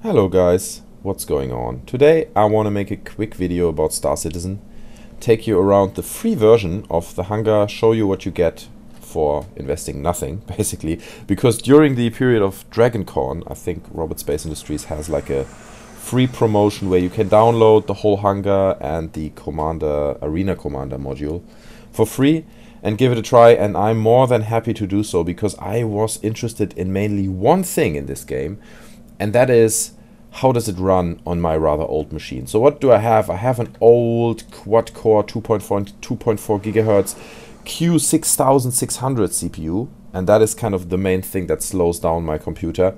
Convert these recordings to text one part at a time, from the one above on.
Hello guys, what's going on? Today I want to make a quick video about Star Citizen, take you around the free version of the Hangar, show you what you get for investing nothing, basically, because during the period of DragonCon, I think Robert Space Industries has like a free promotion where you can download the whole Hangar and the Arena Commander module for free and give it a try, and I'm more than happy to do so because I was interested in mainly one thing in this game, and that is, how does it run on my rather old machine? So what do I have? I have an old quad-core 2.4 gigahertz Q6600 CPU, and that is kind of the main thing that slows down my computer.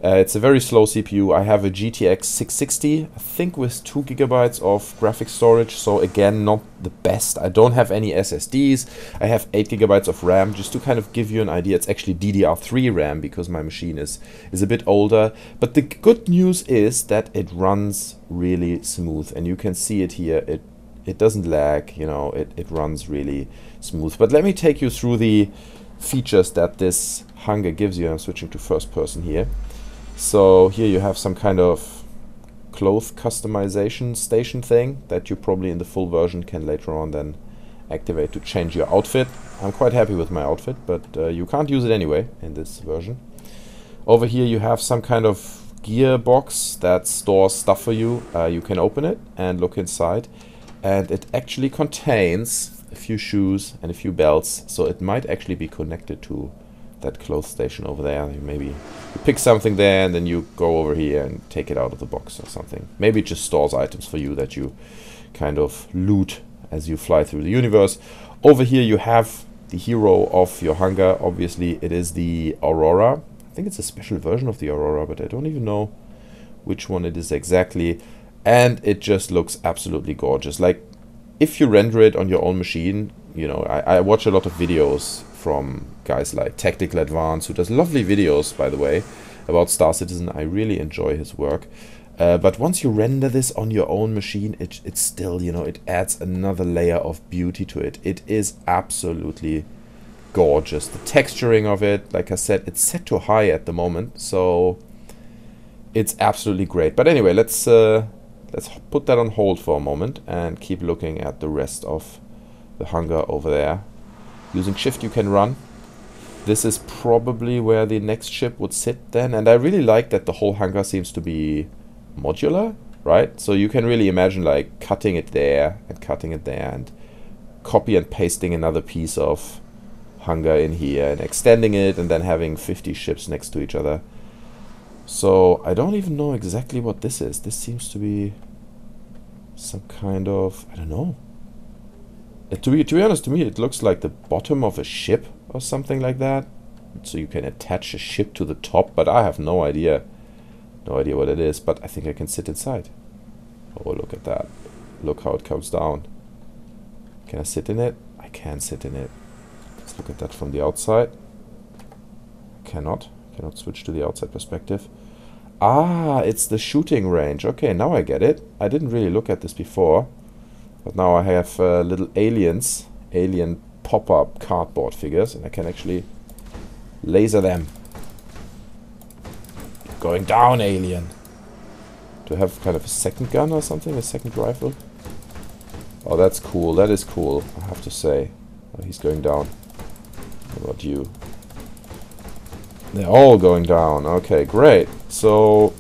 It's a very slow CPU. I have a GTX 660, I think with 2 gigabytes of graphics storage, so again, not the best. I don't have any SSDs. I have 8 gigabytes of RAM, just to kind of give you an idea. It's actually DDR3 RAM because my machine is a bit older. But the good news is that it runs really smooth, and you can see it here. It doesn't lag, you know, it runs really smooth. But let me take you through the features that this Hangar gives you. I'm switching to first person here. So here you have some kind of clothes customization station thing that you probably in the full version can later on then activate to change your outfit. I'm quite happy with my outfit, but you can't use it anyway in this version. Over here you have some kind of gear box that stores stuff for you. You can open it and look inside, and it actually contains a few shoes and a few belts, so it might actually be connected to that clothes station over there. Maybe you pick something there and then you go over here and take it out of the box or something. Maybe it just stores items for you that you kind of loot as you fly through the universe. Over here you have the hero of your Hangar. Obviously it is the Aurora. I think it's a special version of the Aurora, but I don't even know which one it is exactly. And it just looks absolutely gorgeous. Like, if you render it on your own machine, you know, I watch a lot of videos from guys like Tactical Advance, who does lovely videos, by the way, about Star Citizen. I really enjoy his work. But once you render this on your own machine, it's still, you know, it adds another layer of beauty to it. It is absolutely gorgeous. The texturing of it, like I said, it's set to high at the moment, so it's absolutely great. But anyway, let's put that on hold for a moment and keep looking at the rest of the Hangar over there. Using shift you can run. This is probably where the next ship would sit then, and I really like that the whole Hangar seems to be modular, right? So you can really imagine like cutting it there and copy and pasting another piece of Hangar in here and extending it and then having 50 ships next to each other. So I don't even know exactly what this is. This seems to be some kind of, I don't know. To be honest, to me it looks like the bottom of a ship or something like that. So you can attach a ship to the top, but I have no idea. No idea what it is, but I think I can sit inside. Oh, look at that. Look how it comes down. Can I sit in it? I can sit in it. Let's look at that from the outside. Cannot switch to the outside perspective. Ah, it's the shooting range. Okay, now I get it. I didn't really look at this before. But now I have little alien pop-up cardboard figures, and I can actually laser them. Going down, alien. Do I have kind of a second gun or something? A second rifle? Oh, that's cool. That is cool, I have to say. Oh, he's going down. What about you? They're all going down. Okay, great. So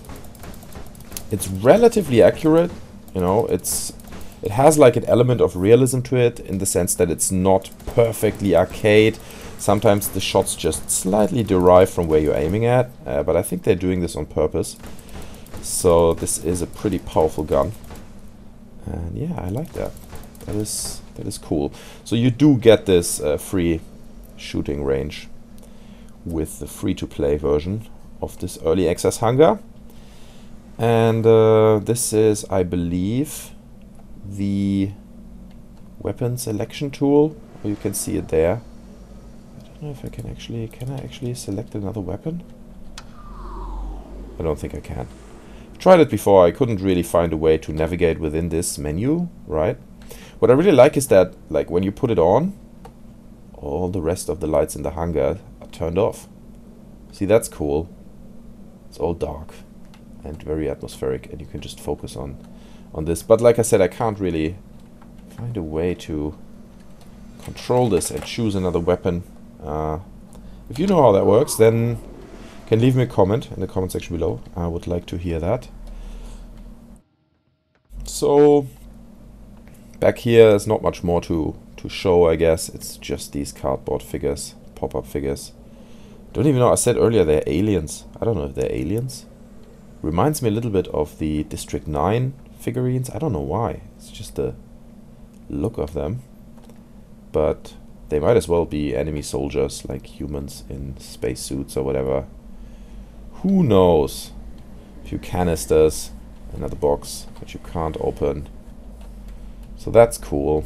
it's relatively accurate. You know, it has like an element of realism to it in the sense that it's not perfectly arcade. Sometimes the shots just slightly derive from where you're aiming at, but I think they're doing this on purpose. So this is a pretty powerful gun. And yeah, I like that. That is cool. So you do get this free shooting range with the free-to-play version of this early access Hangar. And this is, I believe, the weapon selection tool. You can see it there. I don't know if I can I actually select another weapon? I don't think I can. I've tried it before. I couldn't really find a way to navigate within this menu, right? What I really like is that, like, when you put it on, all the rest of the lights in the Hangar are turned off. See, that's cool. It's all dark. and very atmospheric, and you can just focus on this. But like I said, I can't really find a way to control this and choose another weapon. If you know how that works, then you can leave me a comment in the comment section below. I would like to hear that. So back here, there's not much more to show, I guess. It's just these cardboard figures, pop-up figures. Don't even know, I said earlier they're aliens. I don't know if they're aliens. Reminds me a little bit of the District 9 figurines. I don't know why. It's just the look of them. But they might as well be enemy soldiers, like humans in spacesuits or whatever. Who knows? A few canisters, another box that you can't open. So that's cool.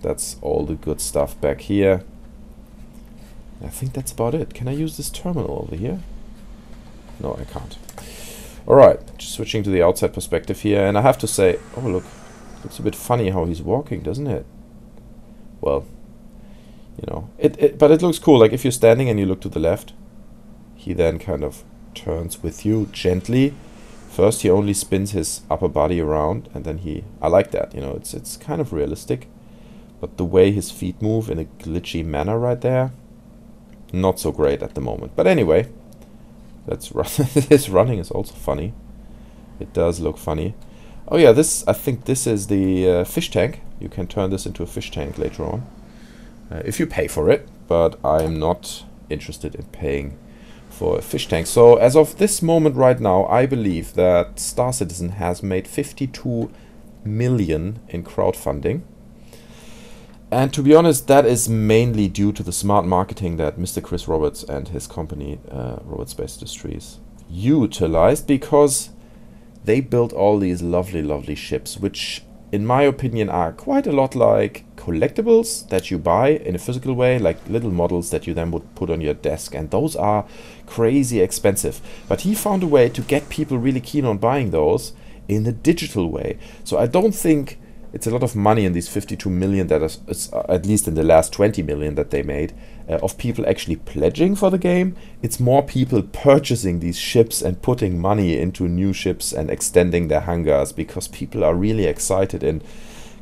That's all the good stuff back here. I think that's about it. Can I use this terminal over here? No, I can't. Alright, just switching to the outside perspective here. And I have to say, oh look, it's a bit funny how he's walking, doesn't it? Well, you know, but it looks cool. Like if you're standing and you look to the left, he then kind of turns with you gently. First he only spins his upper body around, and then I like that, you know, it's kind of realistic. But the way his feet move in a glitchy manner right there, not so great at the moment. But anyway, that's his running is also funny. It does look funny. Oh yeah, I think this is the fish tank. You can turn this into a fish tank later on. If you pay for it, but I'm not interested in paying for a fish tank. So as of this moment right now, I believe that Star Citizen has made 52 million in crowdfunding. And to be honest, that is mainly due to the smart marketing that Mr. Chris Roberts and his company, Roberts Space Industries, utilized, because they built all these lovely, lovely ships, which in my opinion are quite a lot like collectibles that you buy in a physical way, like little models that you then would put on your desk, and those are crazy expensive. But he found a way to get people really keen on buying those in a digital way. So I don't think it's a lot of money in these 52 million that is at least in the last 20 million that they made, of people actually pledging for the game. It's more people purchasing these ships and putting money into new ships and extending their hangars, because people are really excited in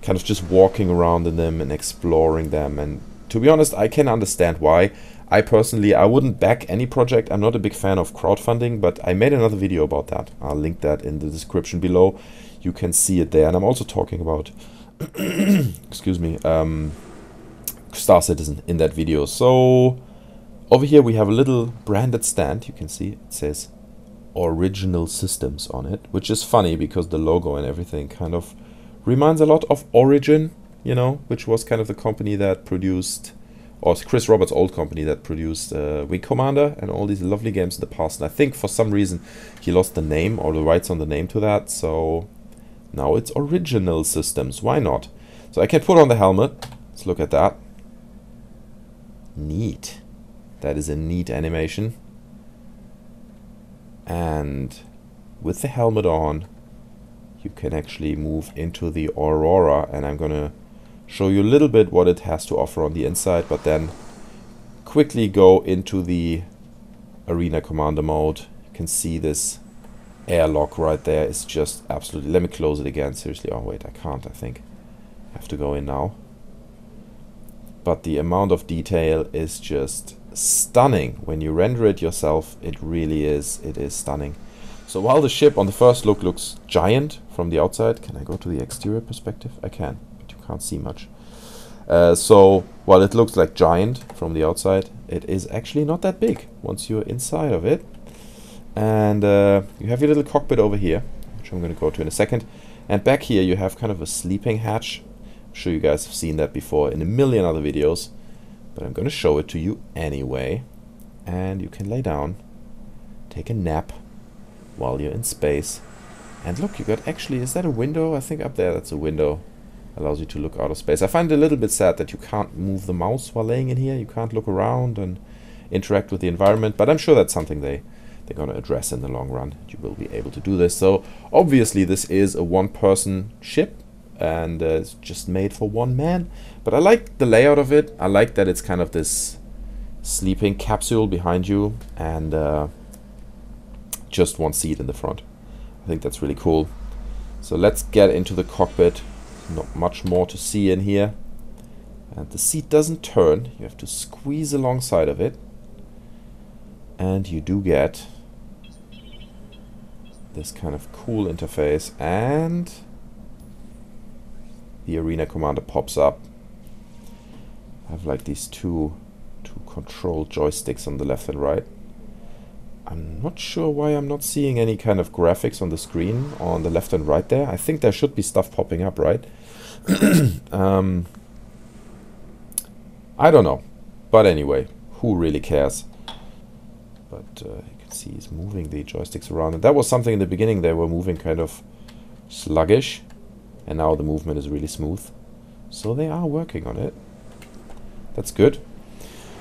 kind of just walking around in them and exploring them. And to be honest, I can understand why. I personally, I wouldn't back any project. I'm not a big fan of crowdfunding, but I made another video about that. I'll link that in the description below. You can see it there. And I'm also talking about excuse me, Star Citizen in that video. So over here we have a little branded stand. You can see it says Original Systems on it, which is funny because the logo and everything kind of reminds a lot of Origin, you know, which was kind of the company that produced, or Chris Roberts' old company that produced Wing Commander and all these lovely games in the past. And I think for some reason he lost the name or the rights on the name to that, so now it's Original Systems. Why not? So I can put on the helmet. Let's look at that. Neat. That is a neat animation. And with the helmet on, you can actually move into the Aurora, and I'm gonna show you a little bit what it has to offer on the inside, but then quickly go into the Arena Commander mode. You can see this airlock right there is just absolutely... Let me close it again, seriously. Oh wait, I can't, I think. I have to go in now. But the amount of detail is just stunning. When you render it yourself, it really is. It is stunning. So while the ship on the first look looks giant from the outside, can I go to the exterior perspective? I can, but you can't see much. So while it looks like giant from the outside, it is actually not that big once you're inside of it. And you have your little cockpit over here, which I'm going to go to in a second. And back here you have kind of a sleeping hatch. I'm sure you guys have seen that before in a million other videos, but I'm going to show it to you anyway. And you can lay down, take a nap while you're in space. And look, you got actually, is that a window? I think up there that's a window. Allows you to look out of space. I find it a little bit sad that you can't move the mouse while laying in here. You can't look around and interact with the environment, but I'm sure that's something they're going to address in the long run. You will be able to do this. So obviously this is a one-person ship, and it's just made for one man. But I like the layout of it. I like that it's kind of this sleeping capsule behind you, and just one seat in the front. I think that's really cool. So let's get into the cockpit. Not much more to see in here. And the seat doesn't turn. You have to squeeze alongside of it. And you do get this kind of cool interface, and the Arena Commander pops up. I have like these two control joysticks on the left and right. I'm not sure why I'm not seeing any kind of graphics on the screen on the left and right there. I think there should be stuff popping up, right? I don't know. But anyway, who really cares? But you can see he's moving the joysticks around. And that was something in the beginning, they were moving kind of sluggish. And now the movement is really smooth. So they are working on it. That's good.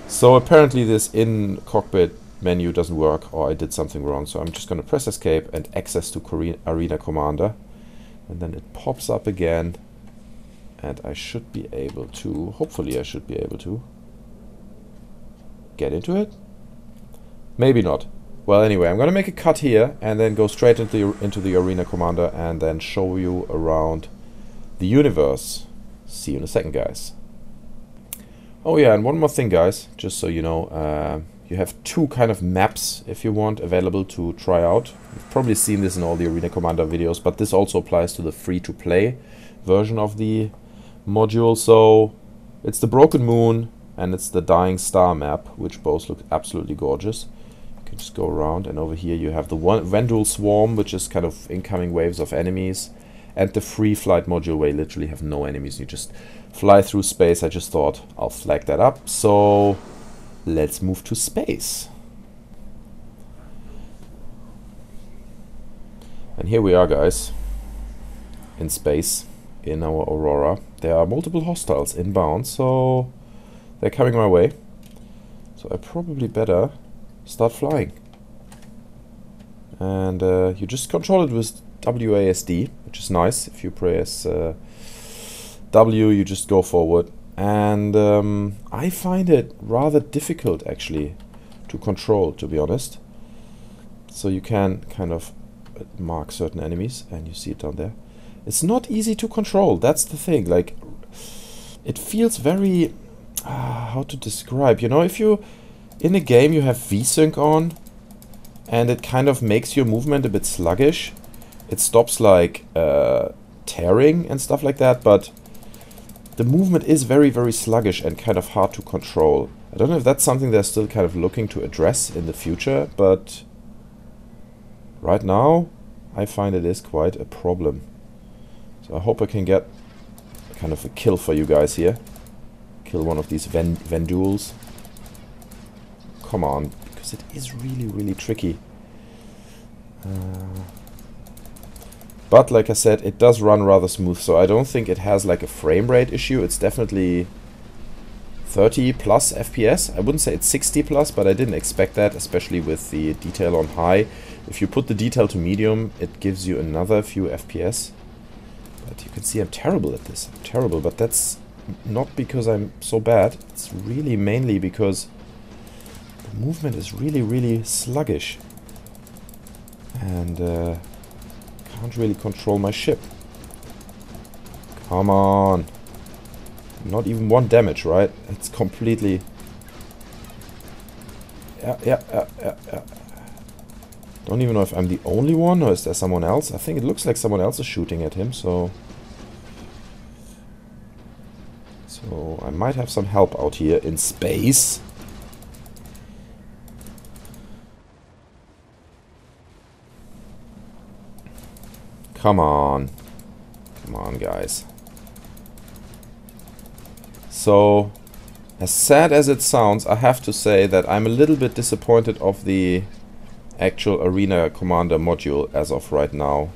So apparently this in-cockpit menu doesn't work, or I did something wrong. So I'm just going to press escape and access to Arena Commander. And then it pops up again. And I should be able to, hopefully I should be able to get into it. Maybe not. Well, anyway, I'm going to make a cut here and then go straight into the Arena Commander and then show you around the universe. See you in a second, guys. Oh yeah, and one more thing, guys, just so you know, you have two kind of maps, if you want, available to try out. You've probably seen this in all the Arena Commander videos, but this also applies to the free-to-play version of the module. So it's the Broken Moon and it's the Dying Star map, which both look absolutely gorgeous. You can just go around, and over here you have the Vendul Swarm, which is kind of incoming waves of enemies, and the free flight module where you literally have no enemies. You just fly through space. I just thought I'll flag that up. So let's move to space. And here we are, guys, in space, in our Aurora. There are multiple hostiles inbound, so they're coming my way. So I probably better start flying. And you just control it with WASD, which is nice. If you press W, you just go forward. And I find it rather difficult, actually, to control, to be honest. So you can kind of mark certain enemies, and you see it down there. It's not easy to control, that's the thing. Like, it feels very... how to describe? You know, if you... in a game you have VSync on, and it kind of makes your movement a bit sluggish. It stops, like, tearing and stuff like that, but the movement is very, very sluggish and kind of hard to control. I don't know if that's something they're still kind of looking to address in the future, but right now I find it is quite a problem. So I hope I can get kind of a kill for you guys here. Kill one of these Vendules. Come on, because it is really, really tricky. But like I said, it does run rather smooth, so I don't think it has like a frame rate issue. It's definitely 30 plus FPS. I wouldn't say it's 60 plus, but I didn't expect that, especially with the detail on high. If you put the detail to medium, it gives you another few FPS. But you can see I'm terrible at this. I'm terrible, but that's not because I'm so bad. It's really mainly because the movement is really, really sluggish. And can't really control my ship. Come on. Not even one damage, right? It's completely... Yeah. Don't even know if I'm the only one, or is there someone else? I think it looks like someone else is shooting at him, so... So I might have some help out here in space. Come on. Come on, guys. So, as sad as it sounds, I have to say that I'm a little bit disappointed of the actual Arena Commander module as of right now.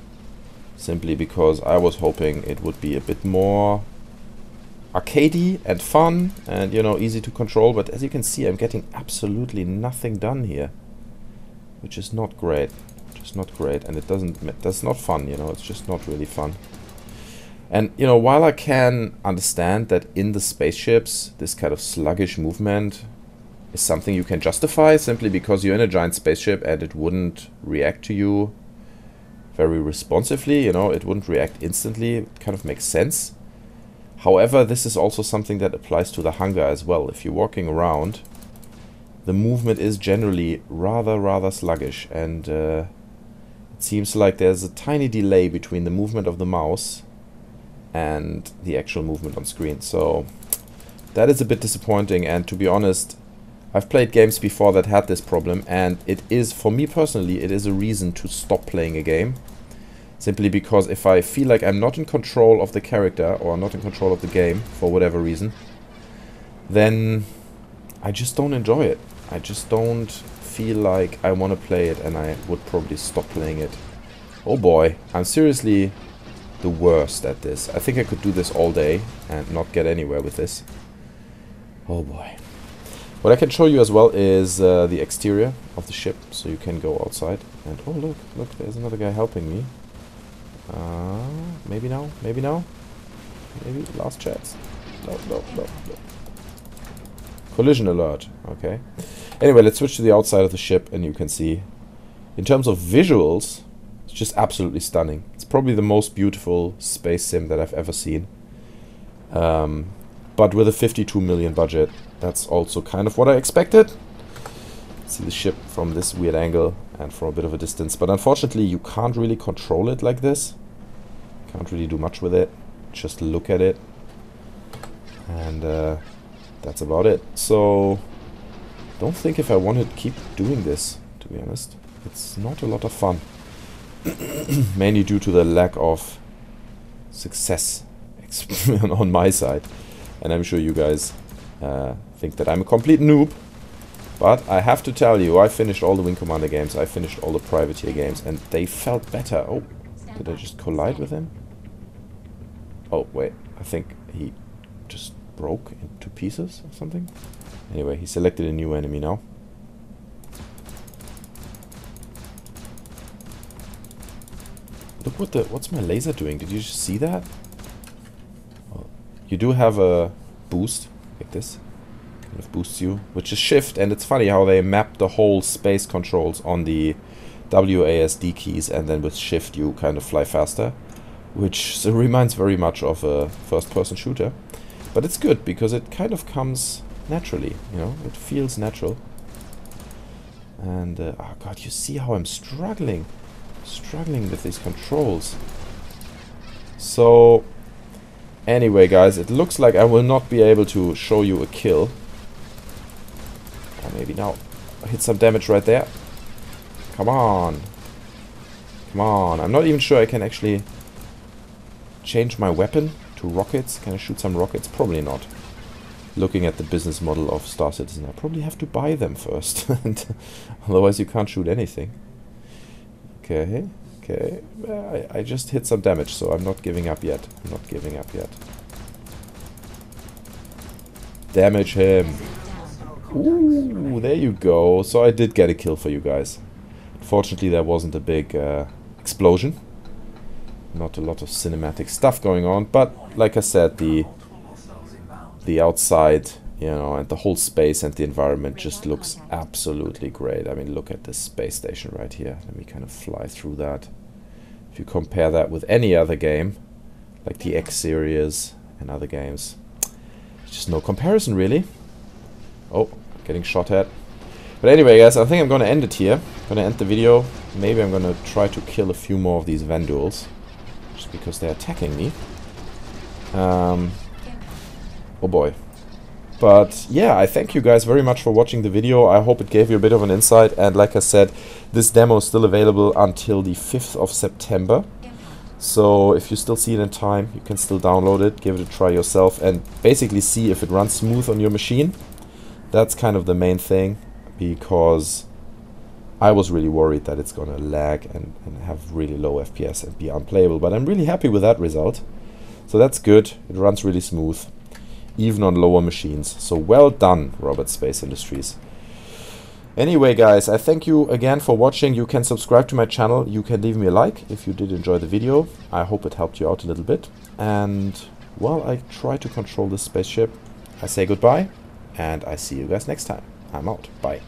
Simply because I was hoping it would be a bit more arcadey and fun and, you know, easy to control. But as you can see, I'm getting absolutely nothing done here. Which is not great. It's not great, and that's not fun, you know, it's just not really fun. And, you know, while I can understand that in the spaceships, this kind of sluggish movement is something you can justify simply because you're in a giant spaceship and it wouldn't react to you very responsively, you know, it wouldn't react instantly. It kind of makes sense. However, this is also something that applies to the Hangar as well. If you're walking around, the movement is generally rather sluggish, and it seems like there's a tiny delay between the movement of the mouse and the actual movement on screen. So that is a bit disappointing, and to be honest, I've played games before that had this problem, and it is, for me personally, it is a reason to stop playing a game. Simply because if I feel like I'm not in control of the character or not in control of the game for whatever reason, then I just don't enjoy it. I just don't feel like I want to play it, and I would probably stop playing it. Oh boy, I'm seriously the worst at this. I think I could do this all day and not get anywhere with this. Oh boy. What I can show you as well is the exterior of the ship, so you can go outside and oh look, there's another guy helping me. Maybe now, maybe last chance. No. Collision alert. Okay. Anyway, let's switch to the outside of the ship, and you can see, in terms of visuals, it's just absolutely stunning. It's probably the most beautiful space sim that I've ever seen. But with a 52 million budget, that's also kind of what I expected. See the ship from this weird angle and from a bit of a distance, but unfortunately you can't really control it like this. Can't really do much with it. Just look at it, and that's about it. So don't think if I want to keep doing this, to be honest. It's not a lot of fun. Mainly due to the lack of success on my side. And I'm sure you guys think that I'm a complete noob. But I have to tell you, I finished all the Wing Commander games, I finished all the Privateer games, and they felt better. Oh, did I just collide with him? Oh, wait, I think he just broke into pieces or something. Anyway, he selected a new enemy now. Look what's my laser doing? Did you just see that? Well, you do have a boost, like this. Kind of boosts you, which is shift, and it's funny how they map the whole space controls on the WASD keys, and then with shift you kind of fly faster, which reminds very much of a first-person shooter. But it's good because it kind of comes naturally, you know, it feels natural. And oh god, you see how I'm struggling with these controls. So anyway guys, it looks like I will not be able to show you a kill. Or maybe now. Hit some damage right there. Come on. Come on. I'm not even sure I can actually change my weapon to rockets. Can I shoot some rockets? Probably not. Looking at the business model of Star Citizen, I probably have to buy them first. And otherwise you can't shoot anything. Okay. Okay. I just hit some damage, so I'm not giving up yet. I'm not giving up yet. Damage him. Ooh, there you go. So I did get a kill for you guys. Fortunately, there wasn't a big explosion. Not a lot of cinematic stuff going on, but like I said, the outside, you know, and the whole space and the environment just looks absolutely great. I mean, look at this space station right here. Let me kind of fly through that. If you compare that with any other game, like the X series and other games, it's just no comparison, really. Oh, getting shot at. But anyway, guys, I think I'm going to end it here. I'm going to end the video. Maybe I'm going to try to kill a few more of these Vanduls, just because they're attacking me. Oh boy. But yeah, I thank you guys very much for watching the video. I hope it gave you a bit of an insight. And like I said, this demo is still available until the 5th of September. So if you still see it in time, you can still download it, give it a try yourself, and basically see if it runs smooth on your machine. That's kind of the main thing, because I was really worried that it's gonna lag and have really low FPS and be unplayable, but I'm really happy with that result. So that's good. It runs really smooth, even on lower machines. So well done, Robert Space Industries. Anyway guys, I thank you again for watching. You can subscribe to my channel, you can leave me a like if you did enjoy the video. I hope it helped you out a little bit. And while I try to control this spaceship, I say goodbye. And I see you guys next time. I'm out. Bye.